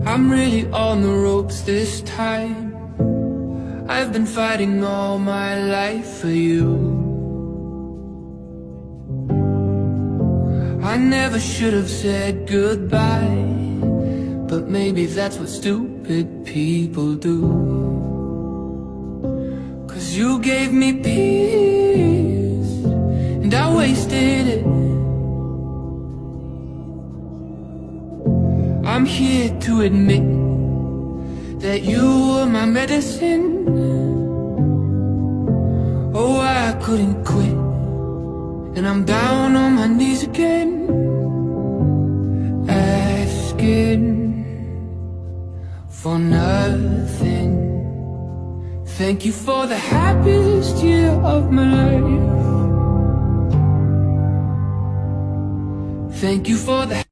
I'm really on the ropes this time. I've been fighting all my life for you. I never should have said goodbye, but maybe that's what stupid people do. 'Cause you gave me peace, and I wasted it. I'm here to admit that you were my medicine. Oh, I couldn't quit, and I'm down on my knees again, asking for nothing. Thank you for the happiest year of my life. Thank you for the